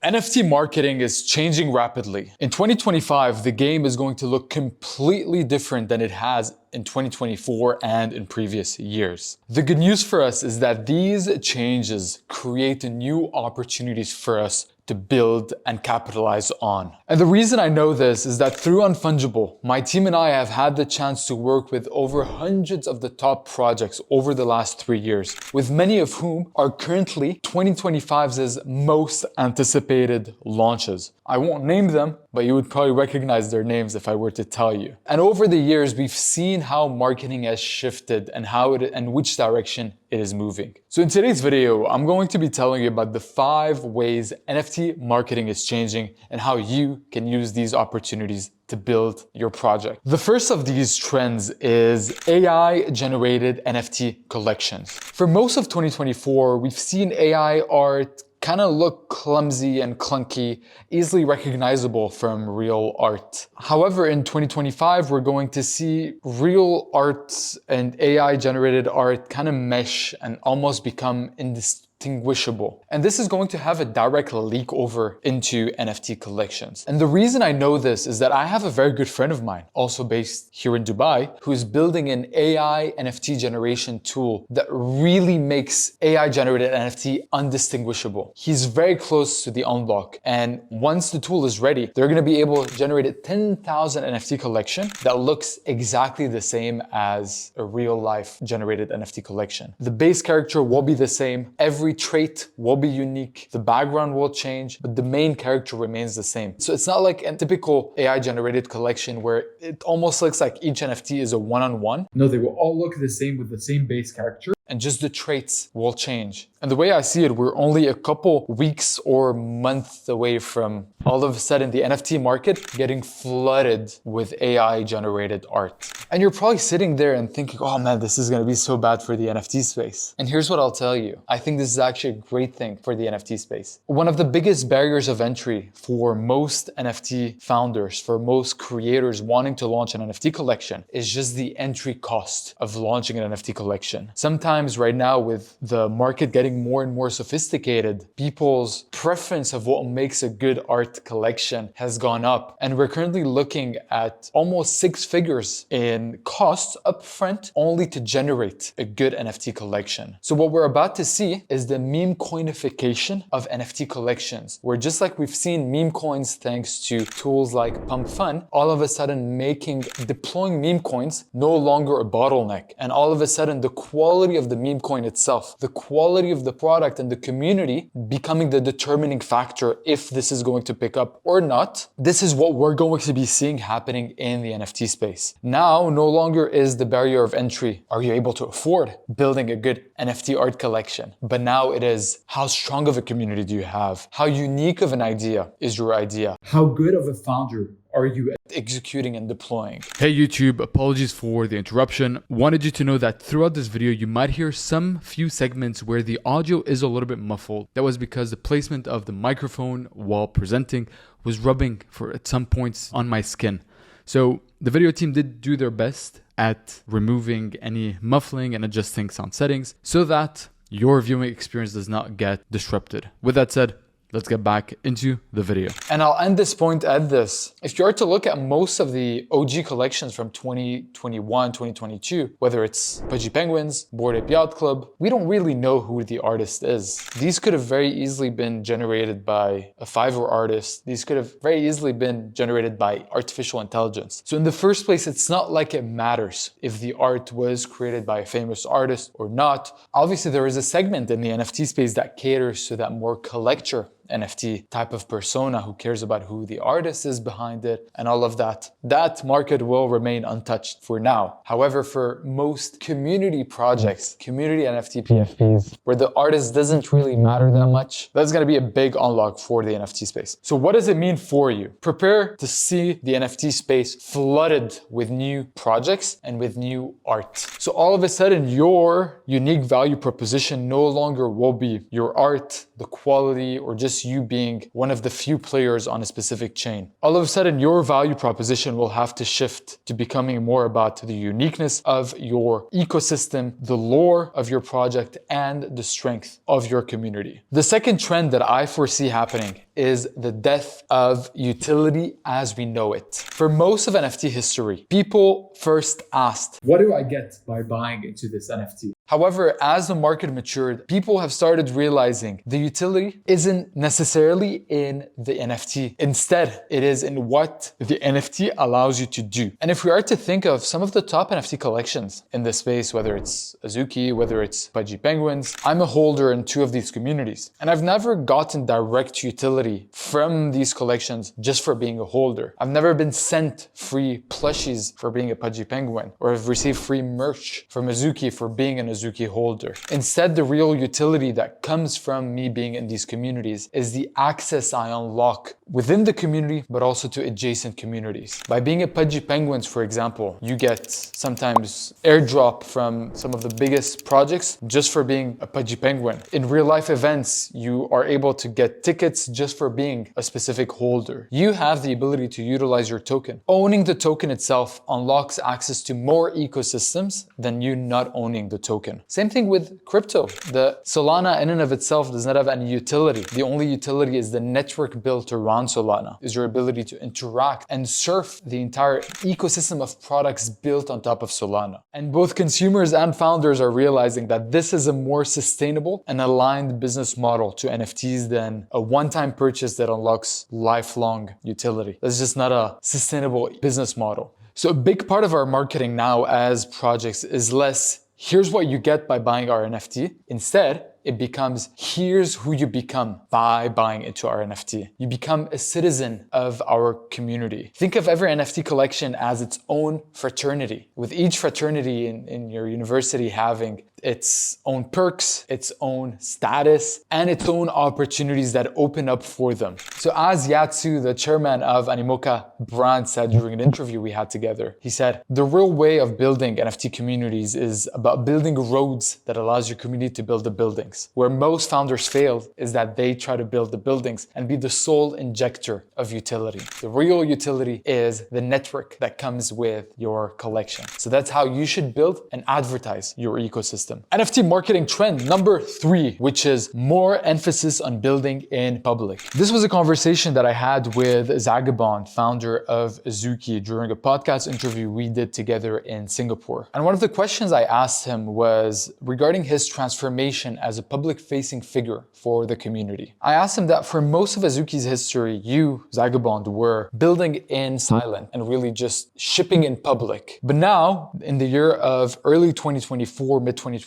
NFT marketing is changing rapidly. In 2025, the game is going to look completely different than it has in 2024 and in previous years. The good news for us is that these changes create new opportunities for us to build and capitalize on. And the reason I know this is that through Unfungible, my team and I have had the chance to work with over hundreds of the top projects over the last 3 years, with many of whom are currently 2025's most anticipated launches. I won't name them, but you would probably recognize their names if I were to tell you. And over the years, we've seen how marketing has shifted and which direction it is moving. So in today's video, I'm going to be telling you about the 5 ways NFT marketing is changing and how you can use these opportunities to build your project. The first of these trends is AI-generated NFT collections. For most of 2024, we've seen AI art kind of look clumsy and clunky, easily recognizable from real art. However, in 2025, we're going to see real art and AI-generated art kind of mesh and almost become indistinguishable. And this is going to have a direct leak over into NFT collections. And the reason I know this is that I have a very good friend of mine, also based here in Dubai, who is building an AI NFT generation tool that really makes AI generated NFT undistinguishable. He's very close to the unlock. And once the tool is ready, they're going to be able to generate a 10,000 NFT collection that looks exactly the same as a real life generated NFT collection. The base character will be the same. Every trait will be unique. The background will change, but the main character remains the same. So it's not like a typical AI generated collection where it almost looks like each NFT is a one-on-one. No, they will all look the same with the same base character, and just the traits will change. And the way I see it, we're only a couple weeks or months away from all of a sudden the NFT market getting flooded with AI generated art. And you're probably sitting there and thinking, oh man, this is gonna be so bad for the NFT space. And here's what I'll tell you. I think this is actually a great thing for the NFT space. One of the biggest barriers of entry for most NFT founders, for most creators wanting to launch an NFT collection is just the entry cost of launching an NFT collection. Sometimes right now with the market getting more and more sophisticated, people's preference of what makes a good art collection has gone up. And we're currently looking at almost 6 figures in costs upfront only to generate a good NFT collection. So what we're about to see is the meme coinification of NFT collections, where just like we've seen meme coins thanks to tools like Pump Fun, all of a sudden deploying meme coins no longer a bottleneck. And all of a sudden the quality of the meme coin itself, the quality of the product and the community becoming the determining factor if this is going to pick up or not. This is what we're going to be seeing happening in the NFT space. Now, no longer is the barrier of entry, are you able to afford building a good NFT art collection? But now it is, how strong of a community do you have? How unique of an idea is your idea? How good of a founder are you executing and deploying? Hey YouTube, apologies for the interruption. Wanted you to know that throughout this video, you might hear some few segments where the audio is a little bit muffled. That was because the placement of the microphone while presenting was rubbing at some points on my skin. So the video team did do their best at removing any muffling and adjusting sound settings so that your viewing experience does not get disrupted. With that said, let's get back into the video. And I'll end this point at this. If you are to look at most of the OG collections from 2021, 2022, whether it's Pudgy Penguins, Bored Ape Yacht Club, we don't really know who the artist is. These could have very easily been generated by a Fiverr artist. These could have very easily been generated by artificial intelligence. So in the first place, it's not like it matters if the art was created by a famous artist or not. Obviously, there is a segment in the NFT space that caters to that more collector NFT type of persona who cares about who the artist is behind it and all of that. That market will remain untouched for now. However, for most community projects, community NFT PFPs, where the artist doesn't really matter that much, that's going to be a big unlock for the NFT space. So what does it mean for you? Prepare to see the NFT space flooded with new projects and with new art. So all of a sudden, your unique value proposition no longer will be your art, the quality, or just just you being one of the few players on a specific chain. All of a sudden, your value proposition will have to shift to becoming more about the uniqueness of your ecosystem, the lore of your project, and the strength of your community. The second trend that I foresee happening is the death of utility as we know it. For most of NFT history, people first asked, what do I get by buying into this NFT? However, as the market matured, people have started realizing the utility isn't necessarily in the NFT. Instead, it is in what the NFT allows you to do. And if we are to think of some of the top NFT collections in this space, whether it's Azuki, whether it's Pudgy Penguins, I'm a holder in 2 of these communities. And I've never gotten direct utility from these collections just for being a holder. I've never been sent free plushies for being a Pudgy Penguin, or have received free merch from Azuki for being an Azuki holder. Instead, the real utility that comes from me being in these communities is the access I unlock within the community, but also to adjacent communities. By being a Pudgy Penguins, for example, you get sometimes airdrop from some of the biggest projects just for being a Pudgy Penguin. In real life events, you are able to get tickets just for being a specific holder. You have the ability to utilize your token. Owning the token itself unlocks access to more ecosystems than you not owning the token. Same thing with crypto. The Solana in and of itself does not have any utility. The only utility is the network built around Solana, is your ability to interact and surf the entire ecosystem of products built on top of Solana. And both consumers and founders are realizing that this is a more sustainable and aligned business model to NFTs than a one-time purchase that unlocks lifelong utility. That's just not a sustainable business model. So a big part of our marketing now as projects is less, here's what you get by buying our NFT. Instead, it becomes, here's who you become by buying into our NFT. You become a citizen of our community. Think of every NFT collection as its own fraternity, with each fraternity in your university having its own perks, its own status, and its own opportunities that open up for them. So as Yatsu, the chairman of Animoca brand, said during an interview we had together, he said, the real way of building NFT communities is about building roads that allows your community to build the buildings. Where most founders fail is that they try to build the buildings and be the sole injector of utility. The real utility is the network that comes with your collection. So that's how you should build and advertise your ecosystem. NFT marketing trend number 3, which is more emphasis on building in public. This was a conversation that I had with Zagabond, founder of Azuki, during a podcast interview we did together in Singapore. And one of the questions I asked him was regarding his transformation as a public-facing figure for the community. I asked him that for most of Azuki's history, you, Zagabond, were building in silent and really just shipping in public. But now, in the year of early 2024, mid-2024,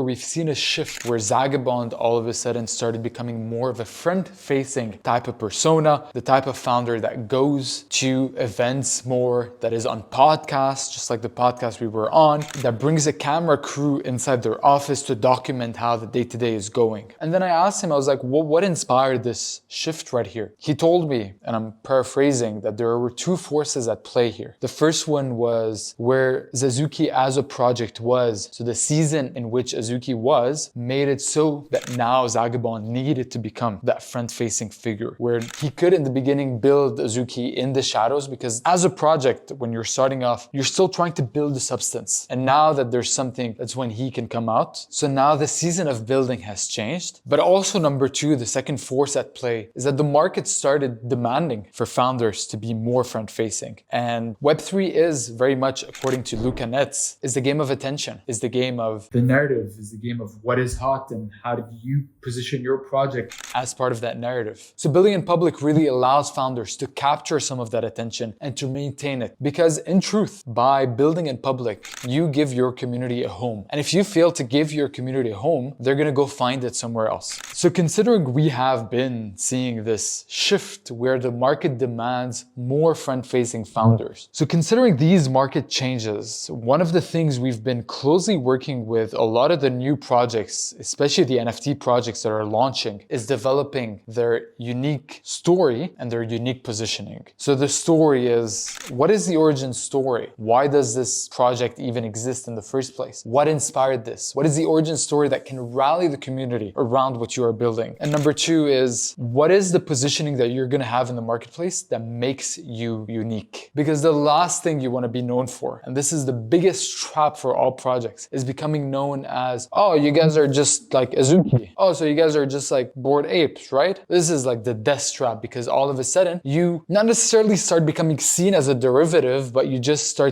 we've seen a shift where Zagabond all of a sudden started becoming more of a front-facing type of persona, the type of founder that goes to events more, that is on podcasts, just like the podcast we were on, that brings a camera crew inside their office to document how the day-to-day is going. And then I asked him, I was like, well, what inspired this shift right here? He told me, and I'm paraphrasing, that there were 2 forces at play here. The first one was where Azuki as a project was. So the season in which Azuki was made it so that now Zagabond needed to become that front-facing figure, where he could in the beginning build Azuki in the shadows, because as a project, when you're starting off, you're still trying to build the substance. And now that there's something, that's when he can come out. So now the season of building has changed. But also number 2, the second force at play is that the market started demanding for founders to be more front-facing. And Web3 is very much, according to Luca Netz, is the game of attention, is the game of the narrative, is the game of what is hot and how do you position your project as part of that narrative. So building in public really allows founders to capture some of that attention and to maintain it. Because in truth, by building in public, you give your community a home. And if you fail to give your community a home, they're gonna go find it somewhere else. So considering we have been seeing this shift where the market demands more front-facing founders. So considering these market changes, one of the things we've been closely working with a lot of the new projects, especially the NFT projects that are launching, is developing their unique story and their unique positioning. So the story is, what is the origin story? Why does this project even exist in the first place? What inspired this? What is the origin story that can rally the community around what you are building? And number two is, what is the positioning that you're going to have in the marketplace that makes you unique? Because the last thing you want to be known for, and this is the biggest trap for all projects, is becoming known as, oh, you guys are just like Azuki. Oh, so you guys are just like Bored Apes, right? This is like the death trap, because all of a sudden you not necessarily start becoming seen as a derivative, but you just start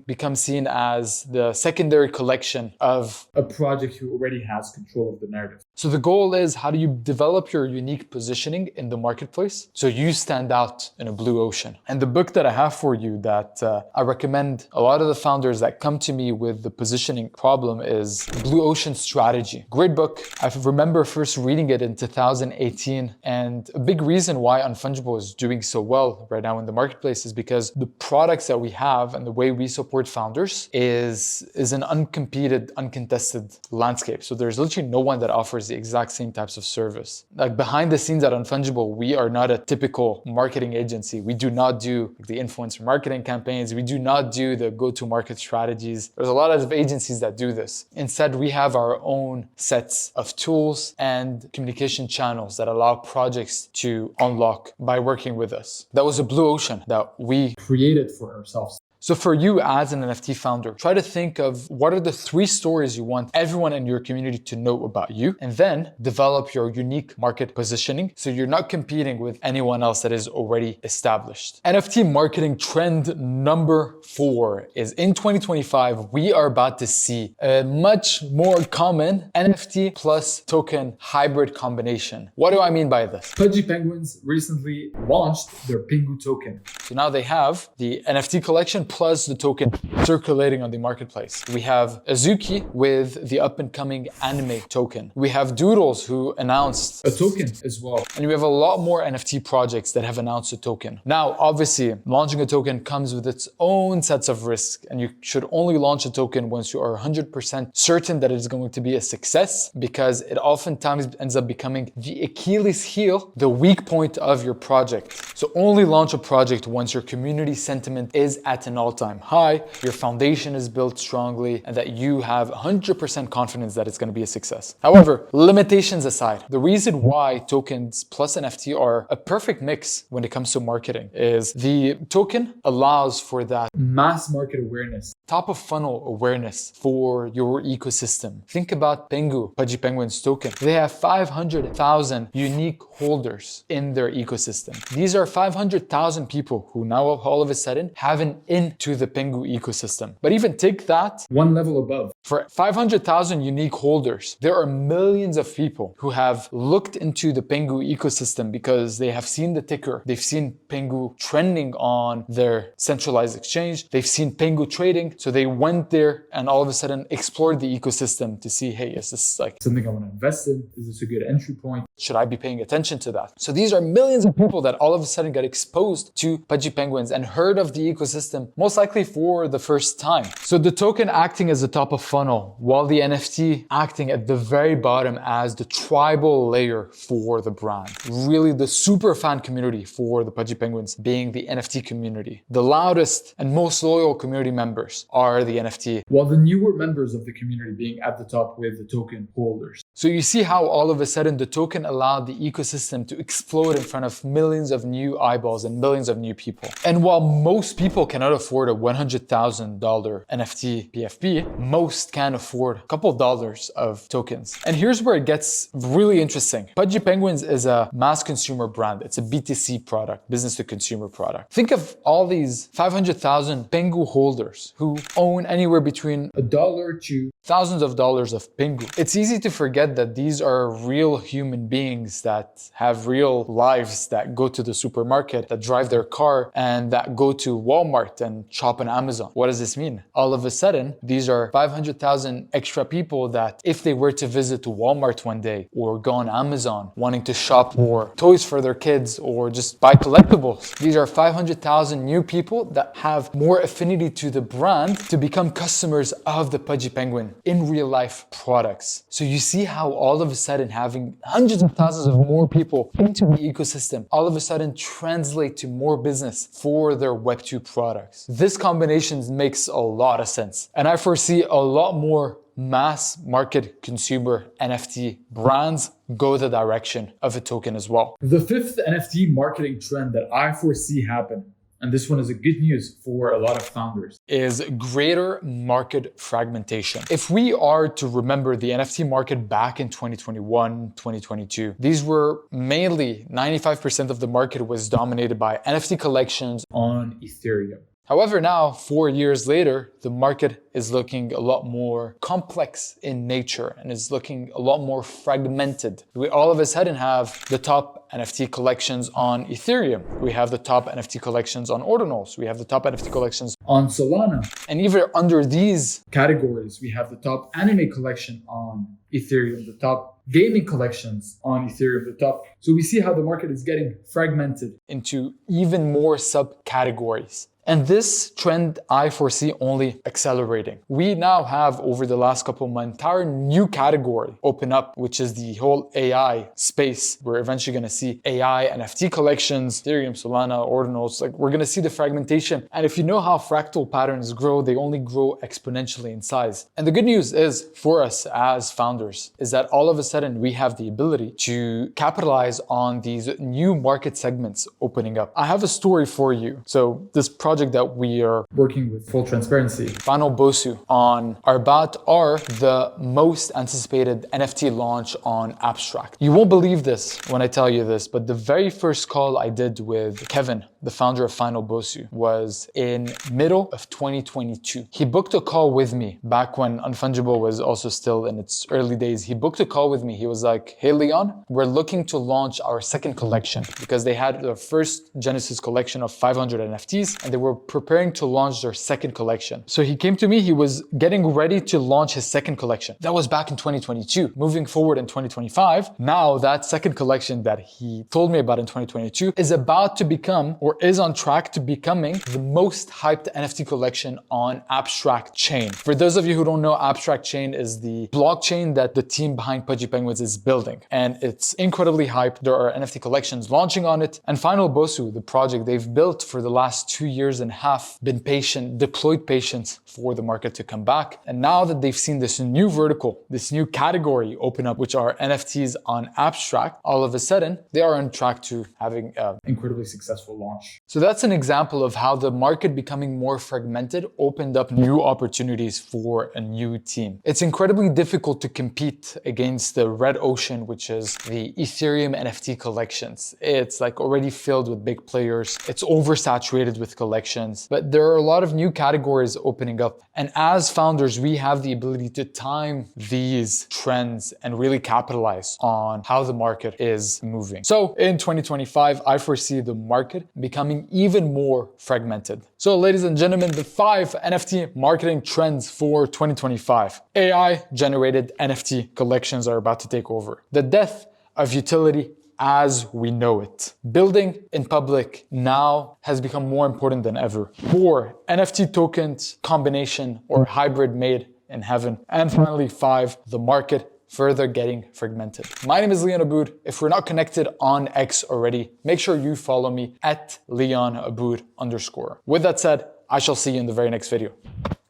become seen as the secondary collection of a project who already has control of the narrative. So the goal is, how do you develop your unique positioning in the marketplace so you stand out in a blue ocean? And the book that I have for you that I recommend a lot of the founders that come to me with the positioning problem is Blue Ocean Strategy. Great book. I remember first reading it in 2018, and a big reason why Unfungible is doing so well right now in the marketplace is because the products that we have and the way we support founders is an uncompeted, uncontested landscape. So there's literally no one that offers the exact same types of service. Like behind the scenes at Unfungible, we are not a typical marketing agency. We do not do the influencer marketing campaigns. We do not do the go-to-market strategies. There's a lot of agencies that do this. Instead, we have our own sets of tools and communication channels that allow projects to unlock by working with us. That was a blue ocean that we created for ourselves. So for you as an NFT founder, try to think of what are the 3 stories you want everyone in your community to know about you, and then develop your unique market positioning so you're not competing with anyone else that is already established. NFT marketing trend number 4 is in 2025, we are about to see a much more common NFT plus token hybrid combination. What do I mean by this? Pudgy Penguins recently launched their Pingu token. So now they have the NFT collection plus the token circulating on the marketplace. We have Azuki with the up and coming anime token. We have Doodles who announced a token as well. And we have a lot more NFT projects that have announced a token. Now, obviously, launching a token comes with its own sets of risks, and you should only launch a token once you are 100% certain that it is going to be a success, because it oftentimes ends up becoming the Achilles heel, the weak point of your project. So only launch a project once your community sentiment is at an all-time high, your foundation is built strongly, and that you have 100% confidence that it's going to be a success. However, limitations aside, the reason why tokens plus NFT are a perfect mix when it comes to marketing is the token allows for that mass market awareness, top of funnel awareness for your ecosystem. Think about Pengu, Pudgy Penguins token. They have 500,000 unique holders in their ecosystem. These are 500,000 people who now all of a sudden have an into the Pengu ecosystem. But even take that one level above. For 500,000 unique holders, there are millions of people who have looked into the Pengu ecosystem because they have seen the ticker. They've seen Pengu trending on their centralized exchange. They've seen Pengu trading. So they went there and all of a sudden explored the ecosystem to see, hey, is this like something I want to invest in? Is this a good entry point? Should I be paying attention to that? So these are millions of people that all of a sudden got exposed to Pudgy Penguins and heard of the ecosystem, most likely for the first time. So the token acting as the top of funnel, while the NFT acting at the very bottom as the tribal layer for the brand. Really the super fan community for the Pudgy Penguins being the NFT community. The loudest and most loyal community members are the NFT, while the newer members of the community being at the top with the token holders. So you see how all of a sudden the token allowed the ecosystem to explode in front of millions of new eyeballs and millions of new people. And while most people cannot afford a $100,000 NFT PFP, most can afford a couple of dollars of tokens. And here's where it gets really interesting. Pudgy Penguins is a mass consumer brand. It's a B2C product, business to consumer product. Think of all these 500,000 Pengu holders who own anywhere between $1 to thousands of dollars of Pengu. It's easy to forget that these are real human beings that have real lives, that go to the supermarket, that drive their car, and that go to Walmart and shop on Amazon. What does this mean? All of a sudden, these are 500,000 extra people that if they were to visit to Walmart one day or go on Amazon wanting to shop for toys for their kids or just buy collectibles, these are 500,000 new people that have more affinity to the brand to become customers of the Pudgy Penguin turn in real life products. So you see how all of a sudden having hundreds of thousands of more people into the ecosystem all of a sudden translate to more business for their Web2 products. This combination makes a lot of sense. And I foresee a lot more mass market consumer NFT brands go the direction of a token as well. The fifth NFT marketing trend that I foresee happen, and this one is a good news for a lot of founders, is greater market fragmentation. If we are to remember the NFT market back in 2021, 2022, these were mainly 95% of the market was dominated by NFT collections on Ethereum. However, now, 4 years later, the market is looking a lot more complex in nature and is looking a lot more fragmented. We all of a sudden have the top NFT collections on Ethereum. We have the top NFT collections on Ordinals. We have the top NFT collections on Solana. And even under these categories, we have the top anime collection on Ethereum, the top gaming collections on Ethereum, the top. So we see how the market is getting fragmented into even more subcategories. And this trend I foresee only accelerating. We now have, over the last couple of months, an entire new category open up, which is the whole AI space. We're eventually going to see AI NFT collections, Ethereum, Solana, Ordinals. Like, we're going to see the fragmentation. And if you know how fractal patterns grow, they only grow exponentially in size. And the good news is, for us as founders, is that all of a sudden we have the ability to capitalize on these new market segments opening up. I have a story for you. So this project that we are working with, full transparency, Final Bosu on Arbat are the most anticipated NFT launch on Abstract. You won't believe this when I tell you this, but the very first call I did with Kevin, the founder of Final Bosu, was in middle of 2022. He booked a call with me back when Unfungible was also still in its early days. He booked a call with me. He was like, "Hey Leon, we're looking to launch our second collection," because they had their first Genesis collection of 500 NFTs and they were preparing to launch their second collection. So he came to me, he was getting ready to launch his second collection. That was back in 2022. Moving forward in 2025, now that second collection that he told me about in 2022 is about to become, or is on track to becoming, the most hyped NFT collection on Abstract Chain. For those of you who don't know, Abstract Chain is the blockchain that the team behind Pudgy Penguins is building. And it's incredibly hyped. There are NFT collections launching on it. And Final Bosu, the project they've built for the last 2 years and a half, been patient, deployed patience for the market to come back. And now that they've seen this new vertical, this new category open up, which are NFTs on Abstract, all of a sudden, they are on track to having an incredibly successful launch. So that's an example of how the market becoming more fragmented opened up new opportunities for a new team. It's incredibly difficult to compete against the red ocean, which is the Ethereum NFT collections. It's like already filled with big players. It's oversaturated with collections, but there are a lot of new categories opening up. And as founders, we have the ability to time these trends and really capitalize on how the market is moving. So in 2025, I foresee the market becoming even more fragmented. So ladies and gentlemen, the 5 NFT marketing trends for 2025. AI generated NFT collections are about to take over. The death of utility as we know it. Building in public now has become more important than ever. 4, NFT tokens combination or hybrid made in heaven. And finally 5, the market further getting fragmented. My name is Leon Aboud. If we're not connected on X already, make sure you follow me at @LeonAboud_. With that said, I shall see you in the very next video.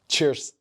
Cheers.